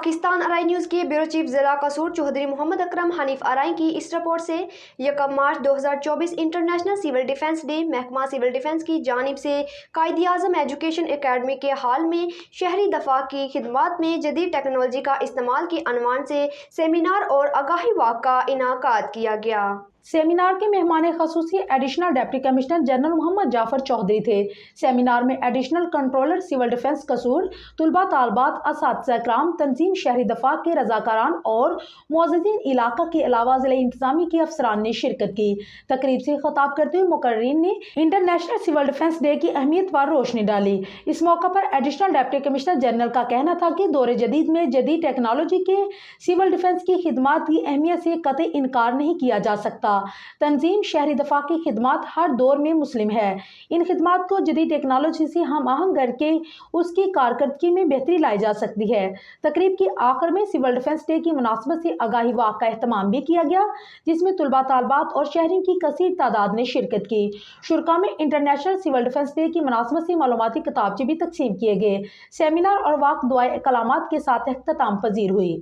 पाकिस्तान अराई news के bureau chief ज़िला कसूर चौधरी मोहम्मद अकरम हनीफ अराई की इस रिपोर्ट से 1 मार्च 2024 इंटरनेशनल सिविल डिफेंस डे महकमा सिविल डिफेंस की जानिब से कायद-ए-आज़म एजुकेशन एकेडमी के हाल में शहरी दफा की खिदमात में जदीद टेक्नोलॉजी का इस्तेमाल के अनवान से सेमिनार और आगाही वाक़ का इनाकाद किया गया। सेमिनार के मेहमान खसूसी additional deputy commissioner general Mohammad Jafar Chaudhry थे। सेमिनार में एडिशनल कंट्रोलर सिविल डिफेंस कसूर, तुलबा तालबात, असातिज़ा इकराम, तंजीम शहरी दफा के रज़ाकारान और मुअज़्ज़िज़ीन इलाका के अलावा ज़िला इंतज़ामी के अफसरान ने शिरकत की। तकरीब से खिताब करते हुए मुकर्रीन ने इंटरनेशनल सिविल डिफेंस डे की अहमियत पर रोशनी डाली। इस मौका पर एडिशनल डिप्टी कमिश्नर जनरल का कहना था कि दौर जदीद में जदीद टेक्नोलॉजी के सिविल डिफेंस की खिदमात की अहमियत से कतई इनकार नहीं किया जा सकता। तंजीम शहरी दफा की खिदमात हर दौर में मुस्लिम है। इन खिदमात को जदीद टेक्नोलॉजी से हम आहंग करके उसकी कारकर्दगी में बेहतरी लाई जा सकती है। तकरीब के आखिर में सिविल डिफेंस डे की मुनासबत से आगाही वाक़ का एहतमाम भी किया गया, जिसमें तुलबा तालबात और शहरियों की कसीर तादाद ने शिरकत की। शुरा में इंटरनेशनल सिविल डिफेंस डे की मुनासबत से मालूमाती किताबचे भी तकसीम किए गए। सेमिनार और वाक़ दुआए कलामात के साथ इख्तिताम पजीर हुई।